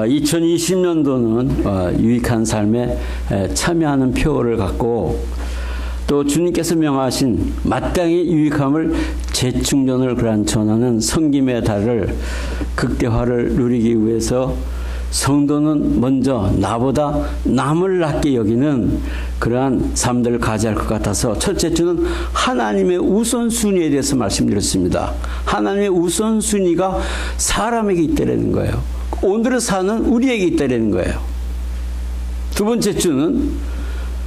2020년도는 유익한 삶에 참여하는 표를 갖고 또 주님께서 명하신 마땅히 유익함을 재충전을 전하는 섬김의 달을 극대화를 누리기 위해서 성도는 먼저 나보다 남을 낮게 여기는 그러한 삶들을 가져야 할 것 같아서 첫째 주는 하나님의 우선순위에 대해서 말씀드렸습니다. 하나님의 우선순위가 사람에게 있다는 거예요. 오늘을 사는 우리에게 있다는 거예요. 두 번째 주는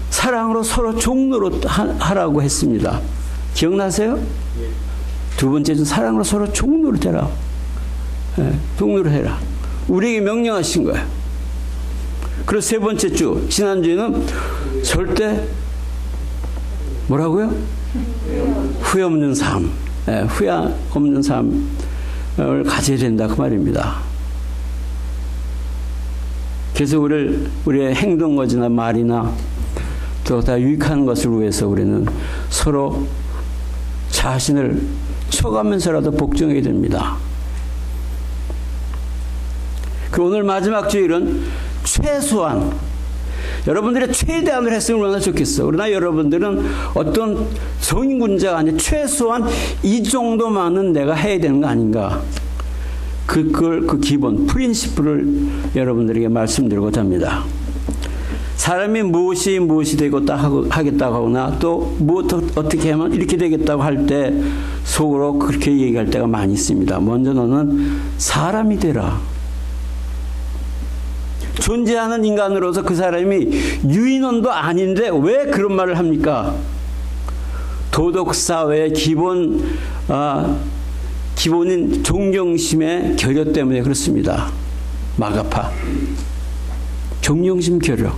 사랑으로 서로 종로로 하라고 했습니다. 기억나세요? 두 번째 주는 사랑으로 서로 종로로 되라. 종로로 해라. 우리에게 명령하신 거예요. 그리고 세 번째 주, 지난주에는 절대 뭐라고요? 후회 없는 삶. 후회 없는 삶을 가져야 된다 그 말입니다. 그래서 우리의 행동거지나 말이나 또 다 유익한 것을 위해서 우리는 서로 자신을 쳐가면서라도 복종해야 됩니다. 그 오늘 마지막 주일은 최소한 여러분들의 최대한을 했으면 얼마나 좋겠어. 그러나 여러분들은 어떤 성인군자가 아니라 최소한 이 정도만은 내가 해야 되는 거 아닌가. 그 기본 프린시플을 여러분들에게 말씀드리고자 합니다. 사람이 무엇이 되고 하겠다고 하거나 또 어떻게 하면 이렇게 되겠다고 할 때 속으로 그렇게 얘기할 때가 많이 있습니다. 먼저 너는 사람이 되라. 존재하는 인간으로서 그 사람이 유인원도 아닌데 왜 그런 말을 합니까? 도덕사회의 기본인 존경심의 결여 때문에 그렇습니다. 마가파. 존경심 결여.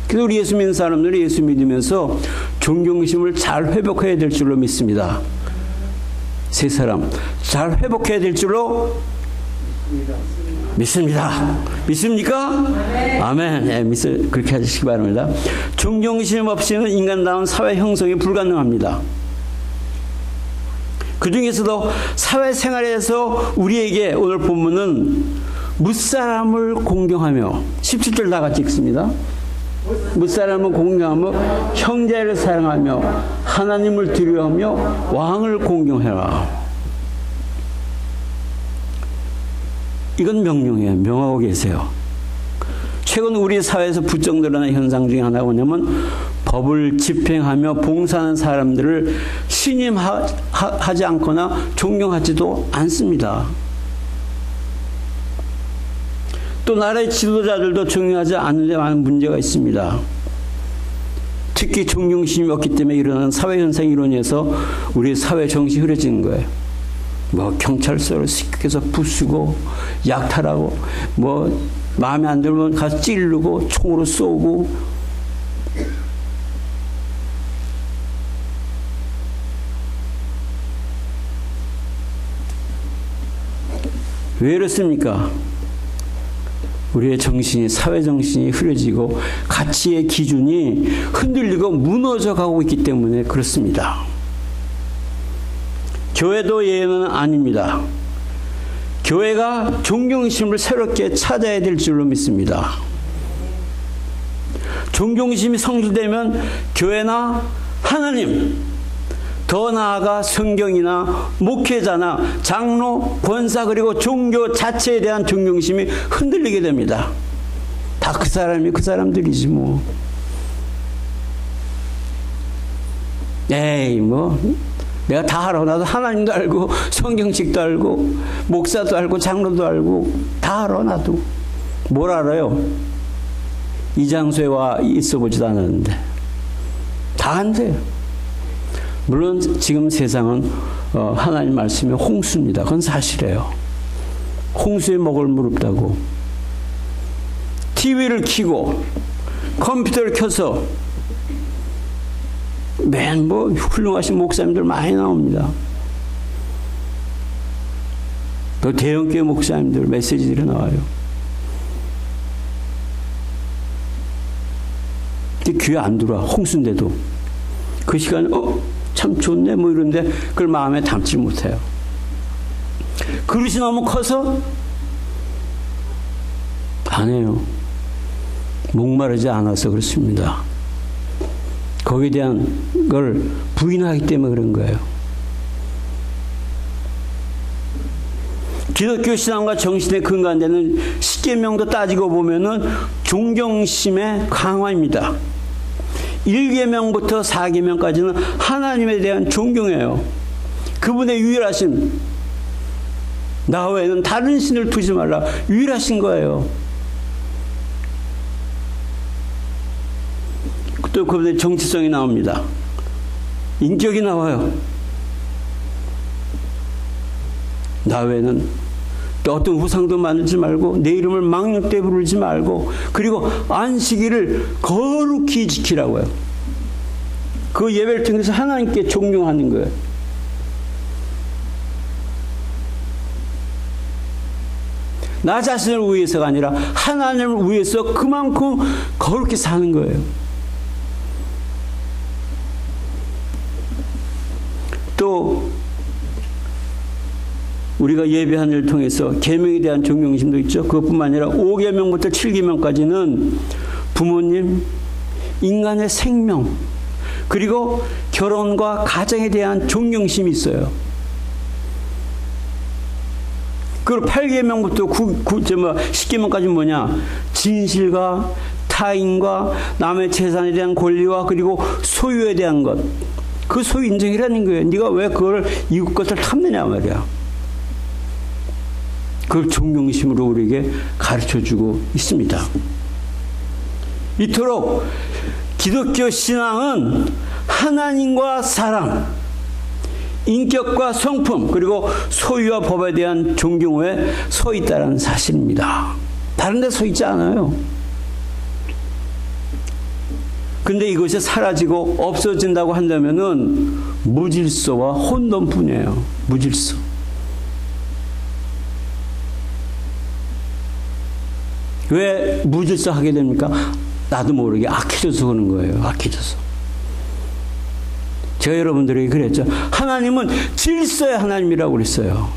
그래서 우리 예수 믿는 사람들이 예수 믿으면서 존경심을 잘 회복해야 될 줄로 믿습니다. 세 사람 잘 회복해야 될 줄로 믿습니다. 믿습니까? 네. 아멘. 네, 그렇게 하시기 바랍니다. 존경심 없이는 인간다운 사회 형성이 불가능합니다. 그 중에서도 사회생활에서 우리에게 오늘 본문은 무사람을 공경하며 17절 다 같이 읽습니다. 무사람을 공경하며 형제를 사랑하며 하나님을 두려워하며 왕을 공경해라. 이건 명령이에요. 명하고 계세요. 최근 우리 사회에서 부쩍 늘어난 현상 중에 하나가 뭐냐면 법을 집행하며 봉사하는 사람들을 신임하지 않거나 존경하지도 않습니다. 또 나라의 지도자들도 존경하지 않는 데 많은 문제가 있습니다. 특히 존경심이 없기 때문에 일어나는 사회현상이 이론에서 우리 사회 정신이 흐려지는 거예요. 뭐 경찰서를 습격해서 부수고 약탈하고 뭐 마음에 안 들면 가서 찌르고 총으로 쏘고 왜 이렇습니까? 우리의 정신이 사회 정신이 흐려지고 가치의 기준이 흔들리고 무너져 가고 있기 때문에 그렇습니다. 교회도 예외는 아닙니다. 교회가 존경심을 새롭게 찾아야 될 줄로 믿습니다. 존경심이 성실되면 교회나 하나님, 더 나아가 성경이나 목회자나 장로, 권사 그리고 종교 자체에 대한 존경심이 흔들리게 됩니다. 다 그 사람이 그 사람들이지 뭐. 에이 뭐 내가 다 알아. 나도 하나님도 알고 성경책도 알고 목사도 알고 장로도 알고 다 알아. 나도 뭘 알아요? 이 장소에 와 있어 보지도 않았는데 다 안돼요. 물론 지금 세상은 하나님 말씀이 홍수입니다. 그건 사실이에요. 홍수에 먹을 물 없다고 TV를 켜고 컴퓨터를 켜서 맨 뭐 훌륭하신 목사님들 많이 나옵니다. 또 대형교회 목사님들 메시지들이 나와요. 근데 귀에 안 들어와. 홍수인데도 그 시간에 참 좋네 뭐 이런데 그걸 마음에 담지 못해요. 그릇이 너무 커서 아니에요. 목마르지 않아서 그렇습니다. 거기에 대한 걸 부인하기 때문에 그런 거예요. 기독교 신앙과 정신의 근간되는 십계명도 따지고 보면은 존경심의 강화입니다. 1계명부터 4계명까지는 하나님에 대한 존경이에요. 그분의 유일하심, 나 외에는 다른 신을 두지 말라, 유일하신 거예요. 또 그분의 정치성이 나옵니다. 인격이 나와요. 나 외에는 또 어떤 우상도 만들지 말고 내 이름을 망령되이 부르지 말고, 그리고 안식일을 거룩히 지키라고요. 그 예배를 통해서 하나님께 존경하는 거예요. 나 자신을 위해서가 아니라 하나님을 위해서 그만큼 거룩히 사는 거예요. 또 우리가 예배하는 일을 통해서 계명에 대한 존경심도 있죠. 그것뿐만 아니라 5계명부터 7계명까지는 부모님, 인간의 생명, 그리고 결혼과 가정에 대한 존경심이 있어요. 그리고 8계명부터 10계명까지는 뭐냐? 진실과 타인과 남의 재산에 대한 권리와 그리고 소유에 대한 것. 그 소유 인정이라는 거예요. 네가 왜 그걸 이웃 것을 탐내냐 말이야. 그걸 존경심으로 우리에게 가르쳐주고 있습니다. 이토록 기독교 신앙은 하나님과 사랑, 인격과 성품, 그리고 소유와 법에 대한 존경에 서 있다는 사실입니다. 다른 데 서 있지 않아요. 근데 이것이 사라지고 없어진다고 한다면은 무질서와 혼돈뿐이에요. 무질서. 왜 무질서 하게 됩니까? 나도 모르게 악해져서 그러는 거예요. 악해져서. 제가 여러분들에게 그랬죠. 하나님은 질서의 하나님이라고 그랬어요.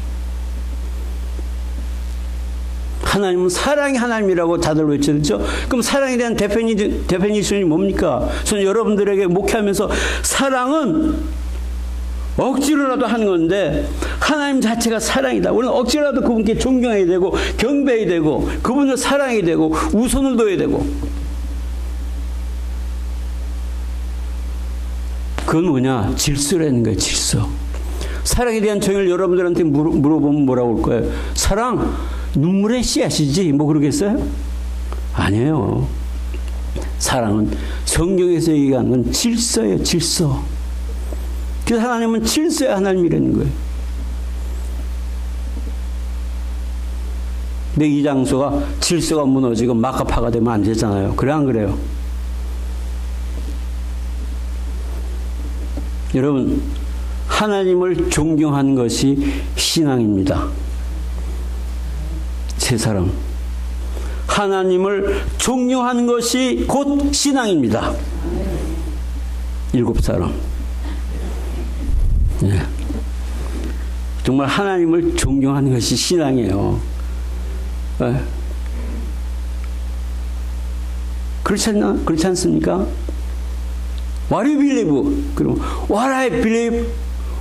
하나님은 사랑의 하나님이라고 다들 외쳤죠. 그럼 사랑에 대한 데피니션이 뭡니까? 저는 여러분들에게 목회하면서 사랑은 억지로라도 하는 건데 하나님 자체가 사랑이다. 우리는 억지로라도 그분께 존경해야 되고 경배해야 되고 그분을 사랑해야 되고 우선을 둬야 되고. 그건 뭐냐? 질서라는 거예요. 질서. 사랑에 대한 정의를 여러분들한테 물어보면 뭐라고 할 거예요? 사랑 눈물의 씨앗이지 뭐 그러겠어요? 아니에요. 사랑은 성경에서 얘기하는 건 질서예요. 질서. 그래서 하나님은 질서의 하나님이라는 거예요. 근데 이 장소가 질서가 무너지고 막가파가 되면 안 되잖아요. 그래 안 그래요? 여러분, 하나님을 존경하는 것이 신앙입니다. 세 사람. 하나님을 존경하는 것이 곧 신앙입니다. 7사람. 네. 정말 하나님을 존경하는 것이 신앙이에요. 네. 그렇지 않습니까? What do you believe? 그럼 What I believe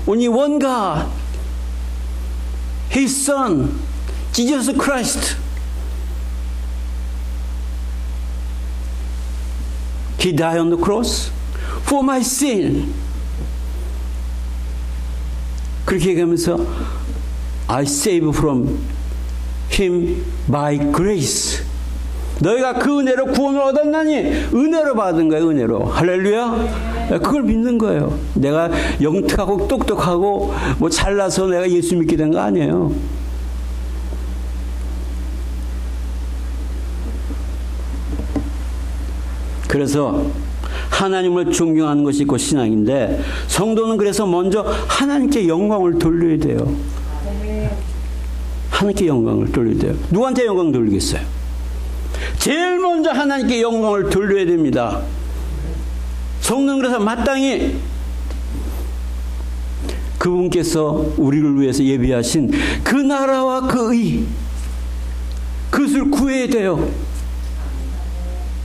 only one God, His Son, Jesus Christ. He died on the cross for my sin. 그렇게 얘기하면서 I save from Him by grace. 너희가 그 은혜로 구원을 얻었나니 은혜로 받은 거예요. 은혜로. 할렐루야. 그걸 믿는 거예요. 내가 영특하고 똑똑하고 뭐 잘나서 내가 예수 믿게 된 거 아니에요. 그래서 하나님을 존경하는 것이 곧 신앙인데 성도는 그래서 먼저 하나님께 영광을 돌려야 돼요. 하나님께 영광을 돌려야 돼요. 누구한테 영광 돌리겠어요? 제일 먼저 하나님께 영광을 돌려야 됩니다. 성도는 그래서 마땅히 그분께서 우리를 위해서 예비하신 그 나라와 그 의, 그것을 구해야 돼요.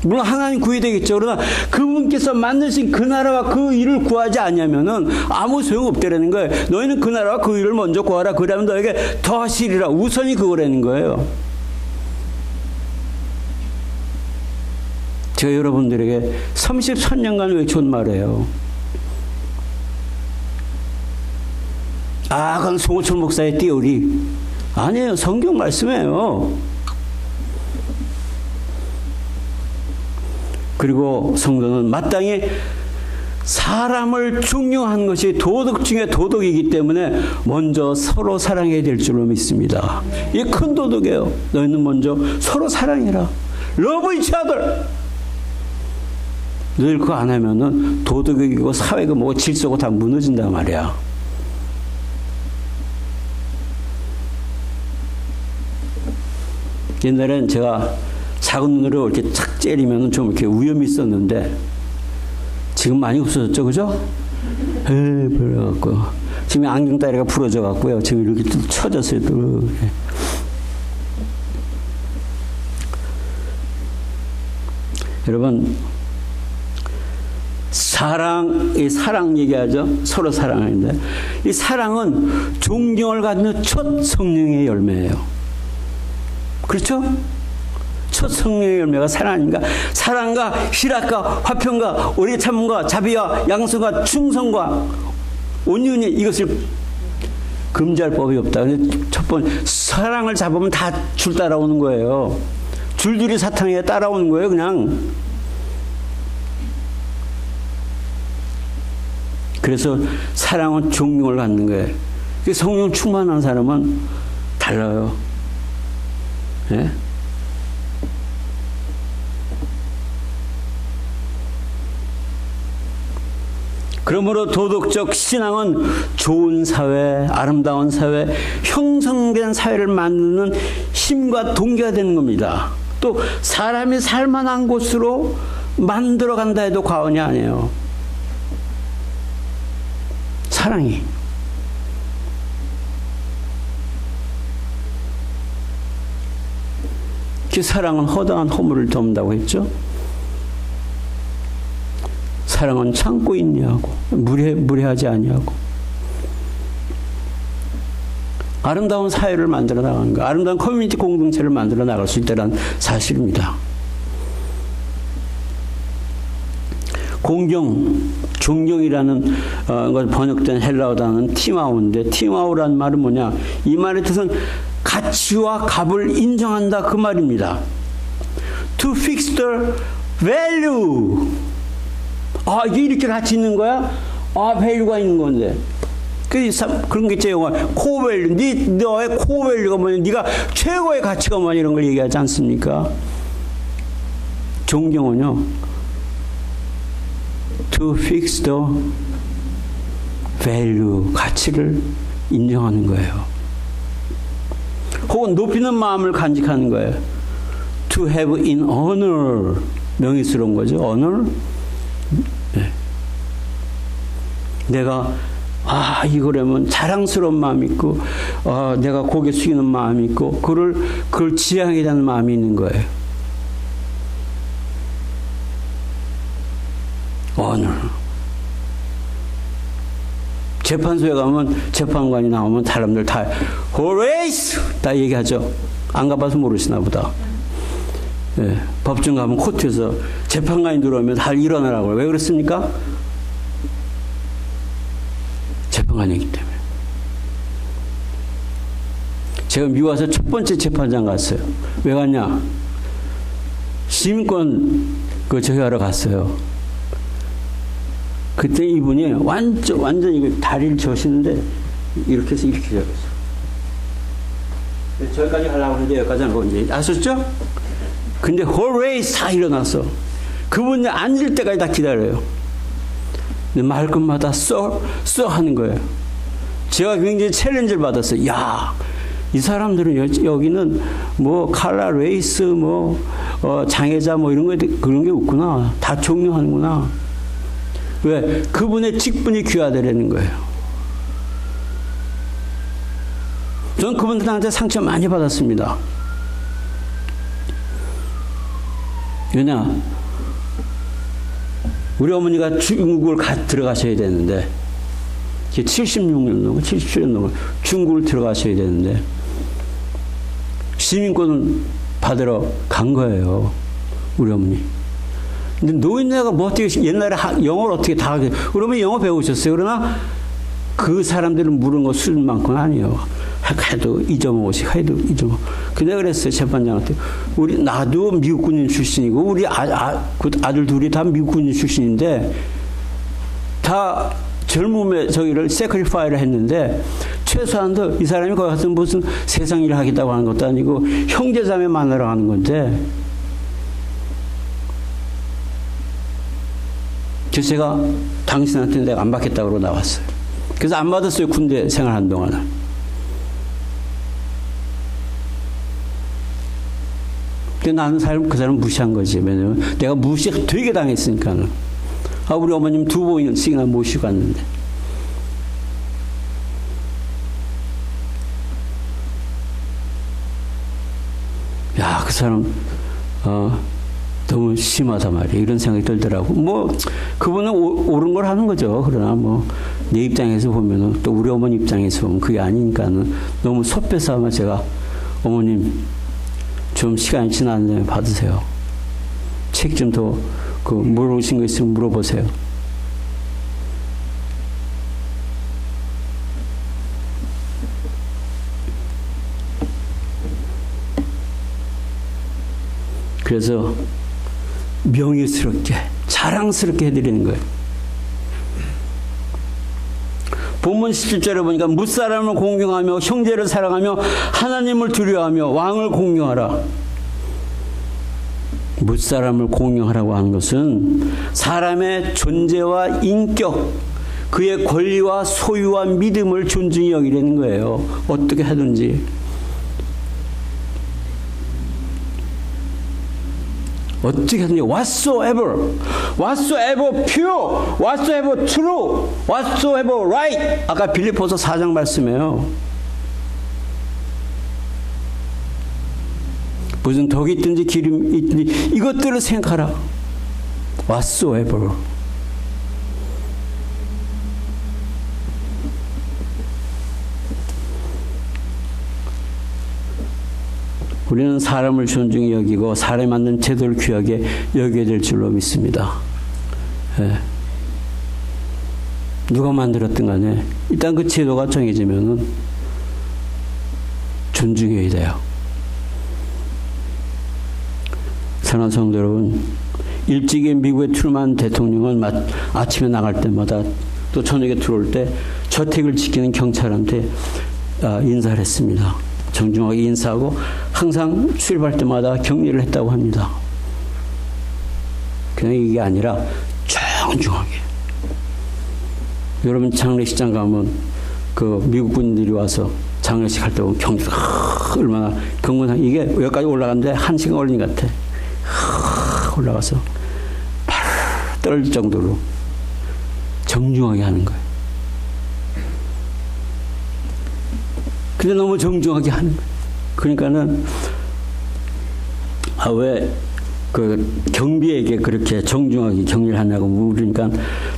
물론 하나님 구해야 되겠죠. 그러나 그분께서 만드신 그 나라와 그 일을 구하지 않냐면은 아무 소용없다라는 거예요. 너희는 그 나라와 그 일을 먼저 구하라. 그러면 너에게 더하시리라. 우선이 그거라는 거예요. 제가 여러분들에게 33년간 외쳐온 말이에요. 아, 그건 송호철 목사의 띠오리. 아니에요. 성경 말씀이에요. 그리고 성도는 마땅히 사람을 중요한 것이 도덕 중에 도덕이기 때문에 먼저 서로 사랑해야 될 줄로 믿습니다. 이게 큰 도덕이에요. 너희는 먼저 서로 사랑해라. Love each other. 늘 그거 안 하면은 도덕이고 사회가 뭐고 질서고 다 무너진단 말이야. 옛날엔 제가 작은 눈으로 이렇게 착 째리면 좀 이렇게 위험이 있었는데 지금 많이 없어졌죠, 그죠? 그래갖고 지금 안경다리가 부러져 갖고요. 지금 이렇게 또 쳐졌어요. 또. 여러분, 이 사랑 얘기하죠. 서로 사랑하는데 이 사랑은 존경을 갖는 첫 성령의 열매예요. 그렇죠? 첫 성령의 열매가 사랑 아닌가? 사랑과 희락과 화평과 오래 참음과 자비와 양선과 충성과 온유니 이것을 금지할 법이 없다. 첫 번째 사랑을 잡으면 다 줄 따라오는 거예요. 줄줄이 사탕에 따라오는 거예요. 그냥. 그래서 사랑은 존경을 갖는 거예요. 성령 충만한 사람은 달라요. 예? 그러므로 도덕적 신앙은 좋은 사회, 아름다운 사회, 형성된 사회를 만드는 힘과 동기가 되는 겁니다. 또 사람이 살만한 곳으로 만들어간다 해도 과언이 아니에요. 사랑이. 그 사랑은 허다한 허물을 덮는다고 했죠. 사랑은 참고 있냐고, 무례하지 아니하고. 아름다운 사회를 만들어 나가는 거, 아름다운 커뮤니티 공동체를 만들어 나갈 수 있다는 사실입니다. 존경이라는 것 번역된 헬라어 단어는 티마우인데, 티마우라는 말은 뭐냐? 이 말의 뜻은 가치와 값을 인정한다 그 말입니다. To fix the value. 아, 이게 이렇게 가치 있는 거야? 아, 밸류가 있는 건데. 그런 게 있죠, 영화. 코밸류. 너의 코밸류가 뭐냐? 네가 최고의 가치가 뭐냐? 이런 걸 얘기하지 않습니까? 존경은요. To fix the value. 가치를 인정하는 거예요. 혹은 높이는 마음을 간직하는 거예요. To have in honor. 명예스러운 거죠. honor. 네. 내가 이거라면 자랑스러운 마음이 있고 내가 고개 숙이는 마음이 있고 그걸 지향이라는 마음이 있는 거예요. honor. 재판소에 가면 재판관이 나오면 사람들 다 호레이스 다 얘기하죠. 안 가봐서 모르시나 보다. 예, 법정 가면 코트에서 재판관이 들어오면 다 일어나라고 해요. 왜 그랬습니까? 재판관이기 때문에. 제가 미국 와서 첫 번째 재판장 갔어요. 왜 갔냐? 시민권 저기 하러 갔어요. 그때 이분이 완전 이거 다리를 저시는데 이렇게 해서 이렇게 잡았어요. 저기까지 가려고 하는데 여기까지 안 가고 이제 아셨죠? 근데 홀레이스 다 일어났어. 그분이 앉을 때까지 다 기다려요. 근데 말끝마다 써 하는 거예요. 제가 굉장히 챌린지를 받았어요. 야, 이 사람들은 여기는 뭐 칼라 레이스 장애자 이런 거 그런 게 없구나. 다 존경하는구나. 왜? 그분의 직분이 귀하다라는 거예요. 저는 그분들한테 상처 많이 받았습니다. 왜냐? 우리 어머니가 중국을 들어가셔야 되는데, 76년 넘고 77년 넘고 중국을 들어가셔야 되는데, 시민권을 받으러 간 거예요. 우리 어머니. 근데 노인네가 뭐 어떻게 옛날에 영어를 어떻게 다 하게, 우리 어머니 영어 배우셨어요. 그러나 그 사람들은 물은 거 술만큼은 아니에요. 해도 잊어먹으시고 해도 잊어먹어. 근데 그랬어요. 재판장한테. 나도 미국 군인 출신이고 우리 그 아들 둘이 다 미국 군인 출신인데 다 젊음에 저기를 세크리파이를 했는데 최소한도 이 사람이 거기 가서 무슨 세상 일을 하겠다고 하는 것도 아니고 형제자매 만나러 가는 건데, 그래서 제가 당신한테 내가 안 받겠다고 그러고 나왔어요. 그래서 안 받았어요. 군대 생활한 동안은. 근데 나는 그 사람 무시한 거지. 왜냐면 내가 무시 되게 당했으니까는. 우리 어머님 2번씩이나 모시고 갔는데. 야, 그 사람, 너무 심하다 말이야. 이런 생각이 들더라고. 뭐, 그분은 옳은 걸 하는 거죠. 그러나 뭐, 내 입장에서 보면은, 또 우리 어머니 입장에서 보면 그게 아니니까는 너무 섭해서 하면 제가, 어머님, 좀 시간이 지났는데 받으세요. 책 좀 더, 물어보신 거 있으면 물어보세요. 그래서 명예스럽게, 자랑스럽게 해드리는 거예요. 본문 17절에 보니까 무사람을 공경하며 형제를 사랑하며 하나님을 두려워하며 왕을 공경하라. 무사람을 공경하라고 하는 것은 사람의 존재와 인격, 그의 권리와 소유와 믿음을 존중히 여기려는 거예요. 어떻게 하든지. 어떻게 하든지 whatsoever pure, whatsoever true, whatsoever right. 아까 빌립보서 4장 말씀이에요. 무슨 덕이 있든지 기름이 있든지 이것들을 생각하라. whatsoever. 우리는 사람을 존중히 여기고 사람에 맞는 제도를 귀하게 여겨야 될 줄로 믿습니다. 예. 누가 만들었든 간에 일단 그 제도가 정해지면은 존중해야 돼요. 사랑하는 성도 여러분, 일찍이 미국의 트루만 대통령은 아침에 나갈 때마다 또 저녁에 들어올 때 저택을 지키는 경찰한테 인사를 했습니다. 정중하게 인사하고 항상 출입할 때마다 격리를 했다고 합니다. 그냥 이게 아니라 정중하게. 여러분 장례식장 가면 그 미국 군인들이 와서 장례식 할 때 보면 경찰 얼마나 경건한, 이게 여기까지 올라갔는데 1시간 걸린 것 같아. 올라가서 발 떨어질 정도로 정중하게 하는 거예요. 근데 너무 정중하게 하는 거예요. 그러니까는 왜 그 경비에게 그렇게 정중하게 격리를 하냐고 물으니까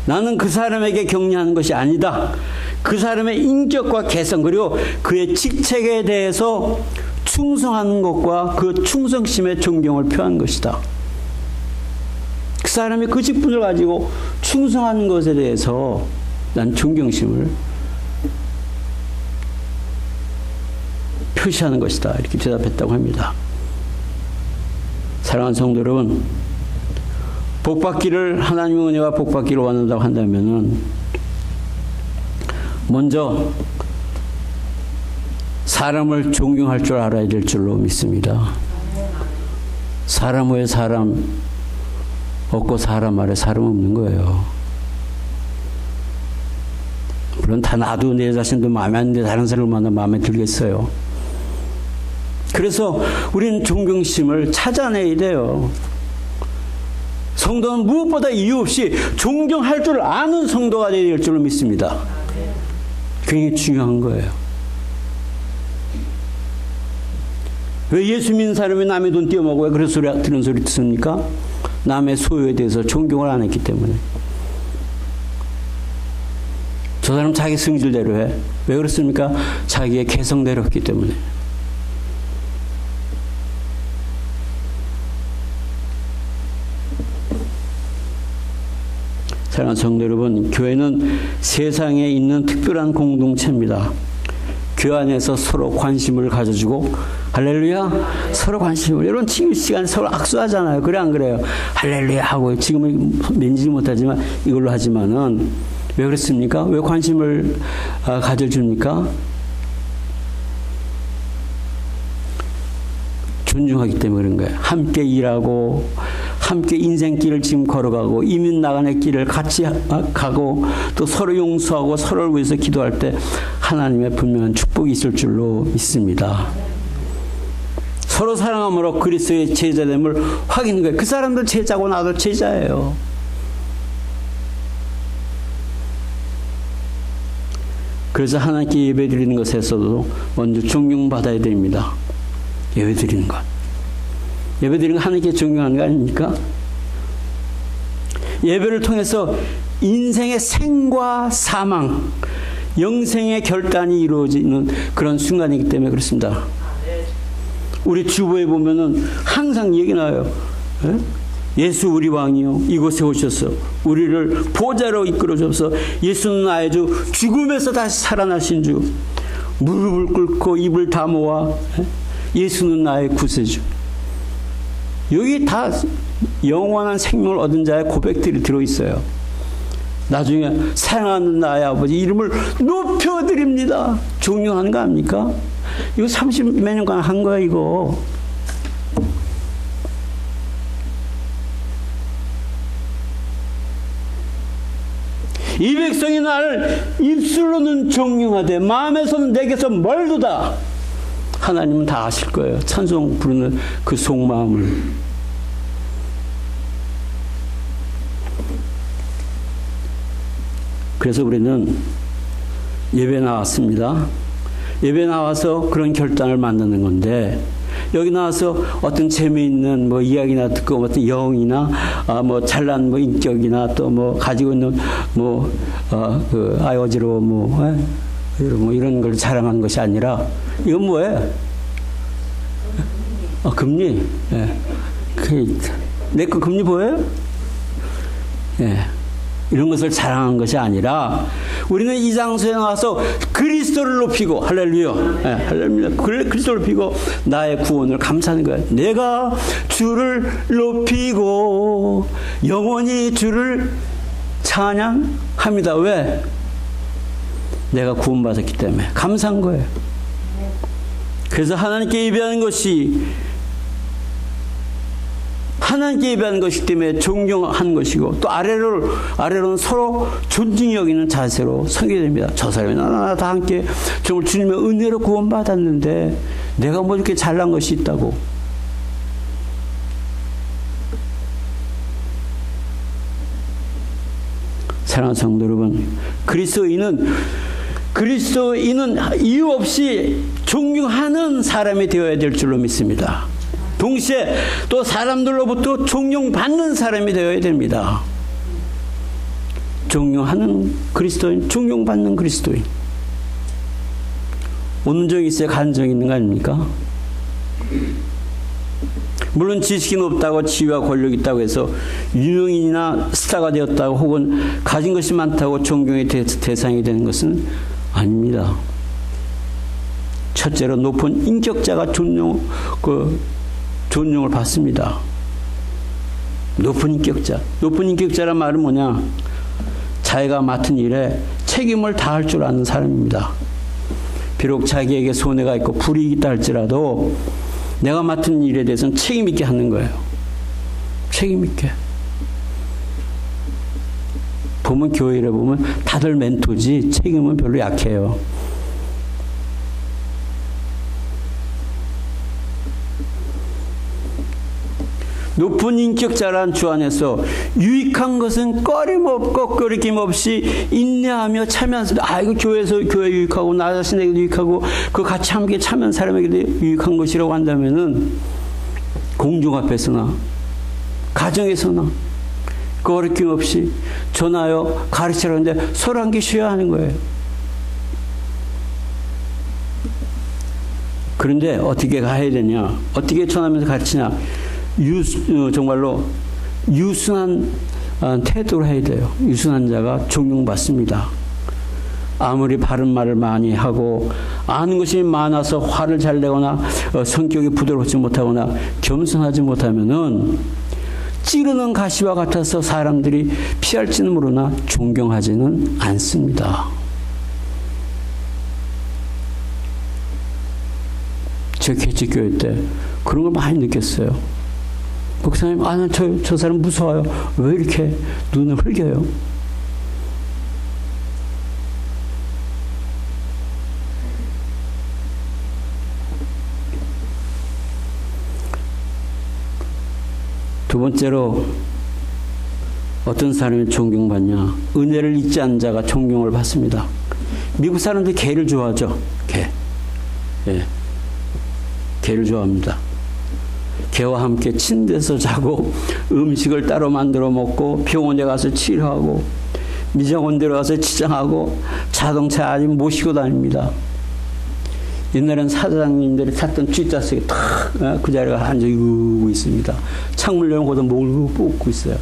나는 그 사람에게 격리하는 것이 아니다. 그 사람의 인격과 개성 그리고 그의 직책에 대해서 충성하는 것과 그 충성심의 존경을 표한 것이다. 그 사람이 그 직분을 가지고 충성하는 것에 대해서 난 존경심을 표시하는 것이다. 이렇게 대답했다고 합니다. 사랑하는 성도 여러분, 복받기를, 하나님의 은혜와 복받기를 원한다고 한다면은 먼저 사람을 존경할 줄 알아야 될 줄로 믿습니다. 사람 외에 사람 없고 사람 아래 사람 없는 거예요. 물론 다 나도 내 자신도 마음에 안 드는데 다른 사람을 만나 마음에 들겠어요. 그래서 우리는 존경심을 찾아내야 돼요. 성도는 무엇보다 이유 없이 존경할 줄 아는 성도가 되어야 될 줄로 믿습니다. 굉장히 중요한 거예요. 왜 예수 믿는 사람이 남의 돈 떼어먹고 왜 그런 소리, 들은 소리 듣습니까? 남의 소유에 대해서 존경을 안 했기 때문에. 저 사람 자기 성질대로 해. 왜 그렇습니까? 자기의 개성대로 했기 때문에. 사랑하는 성도 여러분, 교회는 세상에 있는 특별한 공동체입니다. 교회 안에서 서로 관심을 가져주고, 할렐루야, 서로 관심을. 여러분 지금 시간에 서로 악수하잖아요. 그래 안 그래요? 할렐루야 하고 지금은 맨지 못하지만 이걸로 하지만은 왜 그렇습니까? 왜 관심을 가져줍니까? 존중하기 때문에 그런 거예요. 함께 일하고 함께 인생길을 지금 걸어가고 이민 나가는 길을 같이 가고 또 서로 용서하고 서로를 위해서 기도할 때 하나님의 분명한 축복이 있을 줄로 믿습니다. 서로 사랑함으로 그리스도의 제자됨을 확인하는 거예요. 그 사람들 제자고 나도 제자예요. 그래서 하나님께 예배드리는 것에서도 먼저 존경받아야 됩니다. 예배드리는 것. 예배드리는 거 하나님께 존경하는 거 아닙니까? 예배를 통해서 인생의 생과 사망, 영생의 결단이 이루어지는 그런 순간이기 때문에 그렇습니다. 우리 주보에 보면은 항상 얘기 나와요. 예수 우리 왕이요 이곳에 오셔서 우리를 보좌로 이끌어 주셔서 예수는 나의 주, 죽음에서 다시 살아나신 주, 무릎을 꿇고 입을 다 모아 예수는 나의 구세주. 여기 다 영원한 생명을 얻은 자의 고백들이 들어있어요. 나중에 사랑하는 나의 아버지 이름을 높여드립니다. 존경하는 거 아닙니까? 이거 30몇 년간 한 거야 이거. 이 백성이 나를 입술로는 존경하되 마음에서는 내게서 멀도다. 하나님은 다 아실 거예요. 찬송 부르는 그 속마음을. 그래서 우리는 예배 나왔습니다. 예배 나와서 그런 결단을 만드는 건데 여기 나와서 어떤 재미있는 뭐 이야기나 듣고 어떤 영이나 뭐 잘난 뭐 인격이나 또 뭐 가지고 있는 뭐 그 어지러워 뭐 이런 걸 자랑하는 것이 아니라 이건 뭐예요? 금리. 예. 내 거 금리 보여요? 예. 이런 것을 자랑한 것이 아니라 우리는 이 장소에 나와서 그리스도를 높이고 할렐루야. 예, 할렐루야. 그리스도를 높이고 나의 구원을 감사하는 거예요. 내가 주를 높이고 영원히 주를 찬양합니다. 왜? 내가 구원받았기 때문에 감사한 거예요. 그래서 하나님께 예배하는 것이 하나님께 예배하는 것이기 때문에 존경하는 것이고 또 아래로는 서로 존중히 여기는 자세로 서게 됩니다. 저 사람이 나나 다 함께 정말 주님의 은혜로 구원받았는데 내가 뭐 이렇게 잘난 것이 있다고. 사랑하는 성도 여러분, 그리스도인은 이유 없이 존경하는 사람이 되어야 될 줄로 믿습니다. 동시에 또 사람들로부터 존경받는 사람이 되어야 됩니다. 존경하는 그리스도인, 존경받는 그리스도인. 오는 적이 있어야 가는 적이 있는 거 아닙니까? 물론 지식이 높다고 지위와 권력이 있다고 해서 유명인이나 스타가 되었다고 혹은 가진 것이 많다고 존경의 대상이 되는 것은 아닙니다. 첫째로 높은 인격자가 존용을 받습니다. 높은 인격자. 높은 인격자란 말은 뭐냐? 자기가 맡은 일에 책임을 다할 줄 아는 사람입니다. 비록 자기에게 손해가 있고 불이익이 있다 할지라도 내가 맡은 일에 대해서는 책임 있게 하는 거예요. 책임 있게. 보면 교회를 보면 다들 멘토지 책임은 별로 약해요. 높은 인격자란 주 안에서 유익한 것은 꺼림 없이 인내하며 참여하면서 이거 교회에서 교회 유익하고 나 자신에게도 유익하고 그 같이 함께 참여한 사람에게도 유익한 것이라고 한다면은 공중 앞에서나 가정에서나 거리낌 없이 전하여 가르치라는데 서로 함께 쉬어야 하는 거예요. 그런데 어떻게 가야 되냐? 어떻게 전하면서 가르치냐? 정말로 유순한 태도로 해야 돼요. 유순한 자가 존경받습니다. 아무리 바른 말을 많이 하고 아는 것이 많아서 화를 잘 내거나 성격이 부드럽지 못하거나 겸손하지 못하면은 찌르는 가시와 같아서 사람들이 피할지는 모르나 존경하지는 않습니다. 제 개척교회 때 그런 걸 많이 느꼈어요. 목사님, 저 사람 무서워요. 왜 이렇게 눈을 흘겨요? 두 번째로 어떤 사람이 존경받냐? 은혜를 잊지 않은 자가 존경을 받습니다. 미국 사람들이 개를 좋아하죠. 개. 예. 개를 좋아합니다. 개와 함께 침대에서 자고 음식을 따로 만들어 먹고 병원에 가서 치료하고 미장원 들어가서 치장하고 자동차 아직 모시고 다닙니다. 옛날엔 사장님들이 탔던 뒷좌석에 탁 그 자리가 앉아 있고 있습니다. 창문 열고도 목을 뽑고 있어요.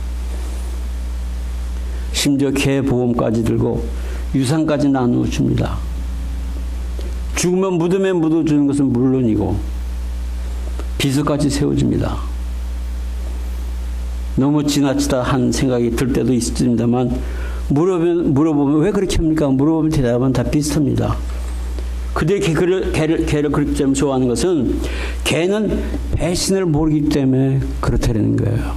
심지어 개 보험까지 들고 유산까지 나누어 줍니다. 죽으면 무덤에 묻어주는 것은 물론이고 비서까지 세워줍니다. 너무 지나치다 한 생각이 들 때도 있습니다만 물어보면 왜 그렇게 합니까? 물어보면 대답은 다 비슷합니다. 그들이 개를 그렇게 좋아하는 것은 개는 배신을 모르기 때문에 그렇다는 거예요.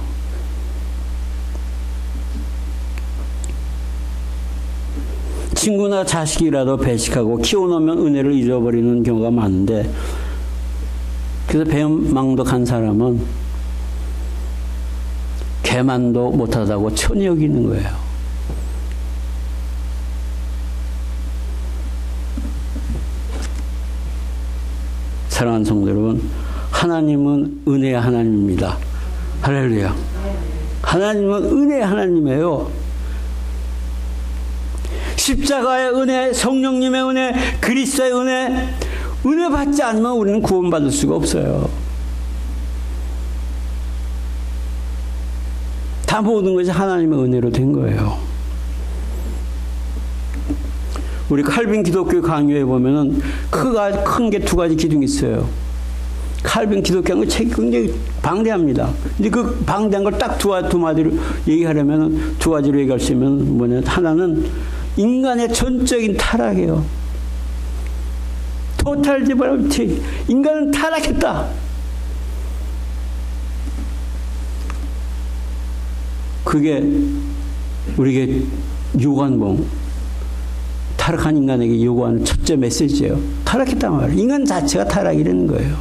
친구나 자식이라도 배식하고 키워놓으면 은혜를 잊어버리는 경우가 많은데 그래서 배은망덕한 사람은 개만도 못하다고 천히 여기는 거예요. 사랑하는 성도 여러분, 하나님은 은혜의 하나님입니다. 할렐루야. 하나님은 은혜의 하나님이에요. 십자가의 은혜, 성령님의 은혜, 그리스도의 은혜, 은혜 받지 않으면 우리는 구원받을 수가 없어요. 다 모든 것이 하나님의 은혜로 된 거예요. 우리 칼빈 기독교 강요에 보면은 큰 게 두 가지 기둥이 있어요. 칼빈 기독교는 책이 굉장히 방대합니다. 근데 그 방대한 걸 딱 두 마디로 얘기하려면 두 가지로 얘기할 수 있으면 뭐냐. 하나는 인간의 전적인 타락이에요. 토탈 디pravity. 인간은 타락했다. 그게 우리에게 요구하는 타락한 인간에게 요구하는 첫째 메시지예요. 타락했단 말이에요. 인간 자체가 타락이라는 거예요.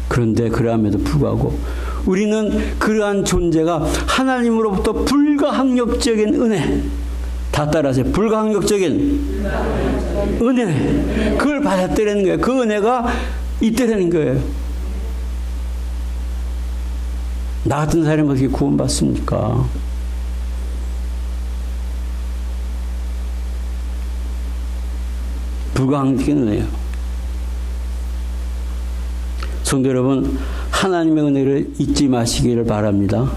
그런데 그러함에도 불구하고 우리는 그러한 존재가 하나님으로부터 불가항력적인 은혜, 다 따라하세요. 불가항력적인 은혜, 그걸 받았다는 거예요. 그 은혜가 있다는 거예요. 나 같은 사람이 어떻게 구원받습니까? 불가항력적인 은혜예요. 성도 여러분, 하나님의 은혜를 잊지 마시기를 바랍니다.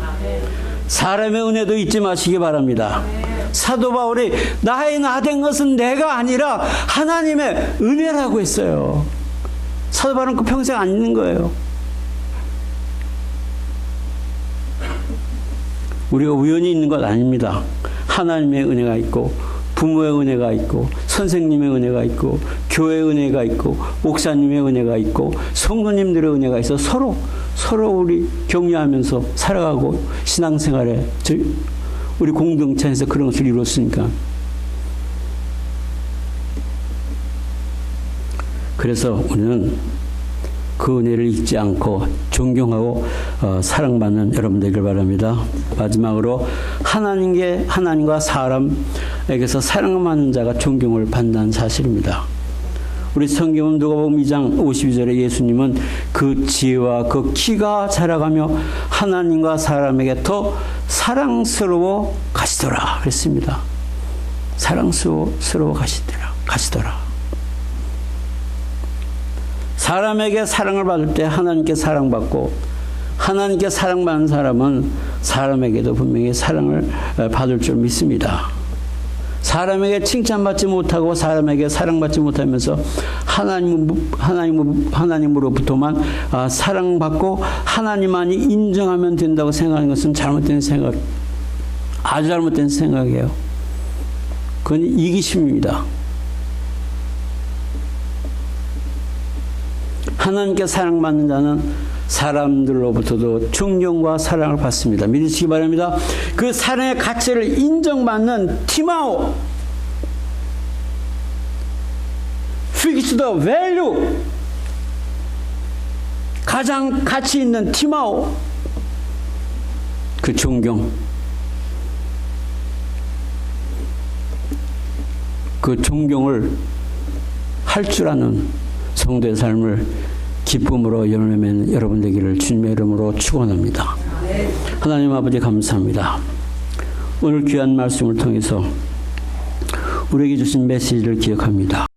사람의 은혜도 잊지 마시기 바랍니다. 사도 바울이 나의 나 된 것은 내가 아니라 하나님의 은혜라고 했어요. 사도 바울은 그 평생 안 잊는 거예요. 우리가 우연히 있는 것 아닙니다. 하나님의 은혜가 있고 부모의 은혜가 있고 선생님의 은혜가 있고 교회의 은혜가 있고 목사님의 은혜가 있고 성도님들의 은혜가 있어 서로 우리 격려하면서 살아가고 신앙생활에 우리 공동체에서 그런 것을 이뤘으니까. 그래서 우리는 그 은혜를 잊지 않고 존경하고 사랑받는 여러분 되길 바랍니다. 마지막으로 하나님과 사람에게서 사랑받는 자가 존경을 받는 사실입니다. 우리 성경은 누가복음 2장 52절에 예수님은 그 지혜와 그 키가 자라가며 하나님과 사람에게 더 사랑스러워 가시더라 그랬습니다. 사랑스러워 가시더라. 사람에게 사랑을 받을 때 하나님께 사랑받고 하나님께 사랑받는 사람은 사람에게도 분명히 사랑을 받을 줄 믿습니다. 사람에게 칭찬받지 못하고 사람에게 사랑받지 못하면서 하나님으로부터만 사랑받고 하나님만이 인정하면 된다고 생각하는 것은 잘못된 생각, 아주 잘못된 생각이에요. 그건 이기심입니다. 하나님께 사랑받는 자는 사람들로부터도 존경과 사랑을 받습니다. 믿으시기 바랍니다. 그 사랑의 가치를 인정받는 티마오, fix the value, 가장 가치 있는 티마오, 그 존경, 그 존경을 할 줄 아는 성도의 삶을 기쁨으로 열매맺는 여러분 되기를 주님의 이름으로 축원합니다. 하나님 아버지 감사합니다. 오늘 귀한 말씀을 통해서 우리에게 주신 메시지를 기억합니다.